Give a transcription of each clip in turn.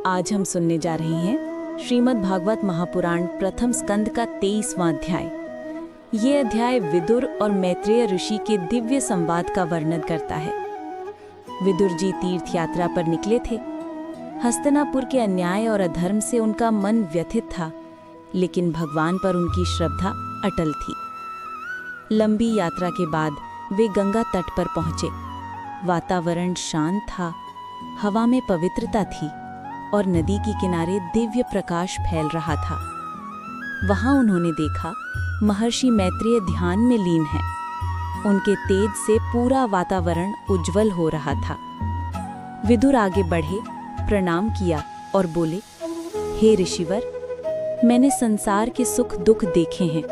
आज हम सुनने जा रहे हैं श्रीमद् भागवत महापुराण प्रथम स्कंद का 23वां अध्याय। ये अध्याय विदुर और मैत्रेय ऋषि के दिव्य संवाद का वर्णन करता है। विदुर जी तीर्थ यात्रा पर निकले थे। हस्तिनापुर के अन्याय और अधर्म से उनका मन व्यथित था, लेकिन भगवान पर उनकी श्रद्धा अटल थी। लंबी यात्रा के बाद वे गंगा तट पर पहुंचे। वातावरण शांत था, हवा में पवित्रता थी और नदी के किनारे दिव्य प्रकाश फैल रहा था। वहां उन्होंने देखा महर्षि मैत्रेय ध्यान में लीन हैं। उनके तेज से पूरा वातावरण उज्जवल हो रहा था। विदुर आगे बढ़े, प्रणाम किया और बोले, हे ऋषिवर, मैंने संसार के सुख दुख देखे हैं,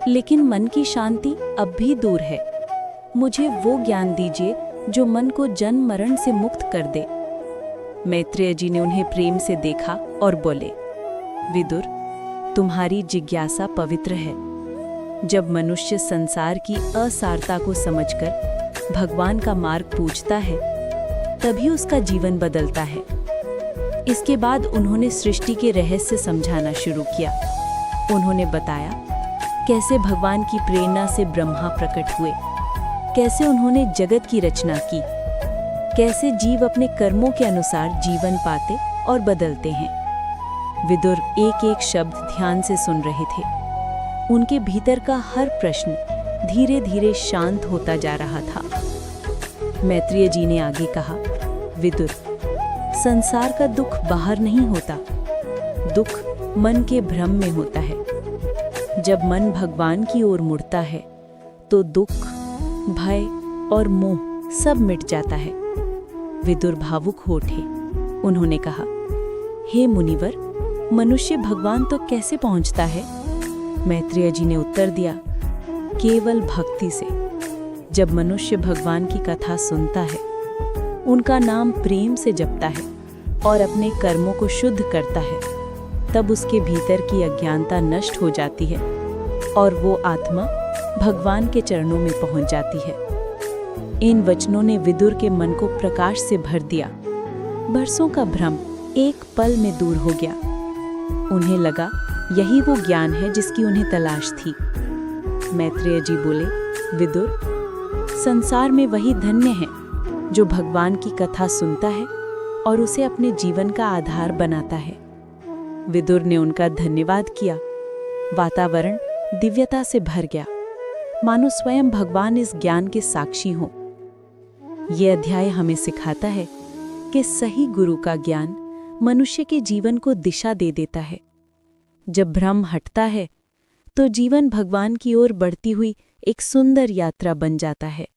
लेकिन मन की शांति अब भी दूर है। मुझे वो ज्ञान दीजिए जो मन को जन्म मरण से मुक्त कर दे। मैत्रेय जी ने उन्हें प्रेम से देखा और बोले, विदुर, तुम्हारी जिज्ञासा पवित्र है। जब मनुष्य संसार की असारता को समझकर भगवान का मार्ग पूछता है, तभी उसका जीवन बदलता है। इसके बाद उन्होंने सृष्टि के रहस्य समझाना शुरू किया। उन्होंने बताया कैसे भगवान की प्रेरणा से ब्रह्मा प्रकट हुए, कैसे उन्होंने जगत की रचना की, कैसे जीव अपने कर्मों के अनुसार जीवन पाते और बदलते हैं। विदुर एक एक शब्द ध्यान से सुन रहे थे। उनके भीतर का हर प्रश्न धीरे धीरे शांत होता जा रहा था। मैत्रेय जी ने आगे कहा, विदुर, संसार का दुख बाहर नहीं होता, दुख मन के भ्रम में होता है। जब मन भगवान की ओर मुड़ता है तो दुख, भय और मोह सब मिट जाता है। विदुर भावुक हो उठे। उन्होंने कहा, हे मुनिवर, मनुष्य भगवान तो कैसे पहुंचता है? मैत्रेय जी ने उत्तर दिया, केवल भक्ति से। जब मनुष्य भगवान की कथा सुनता है, उनका नाम प्रेम से जपता है और अपने कर्मों को शुद्ध करता है, तब उसके भीतर की अज्ञानता नष्ट हो जाती है और वो आत्मा भगवान के चरणों में पहुंच जाती है। इन वचनों ने विदुर के मन को प्रकाश से भर दिया। बरसों का भ्रम एक पल में दूर हो गया। उन्हें लगा यही वो ज्ञान है जिसकी उन्हें तलाश थी। मैत्रेय जी बोले, विदुर, संसार में वही धन्य है जो भगवान की कथा सुनता है और उसे अपने जीवन का आधार बनाता है। विदुर ने उनका धन्यवाद किया। वातावरण दिव्यता से भर गया, मानो स्वयं भगवान इस ज्ञान के साक्षी हों। ये अध्याय हमें सिखाता है कि सही गुरु का ज्ञान मनुष्य के जीवन को दिशा दे देता है। जब भ्रम हटता है तो जीवन भगवान की ओर बढ़ती हुई एक सुंदर यात्रा बन जाता है।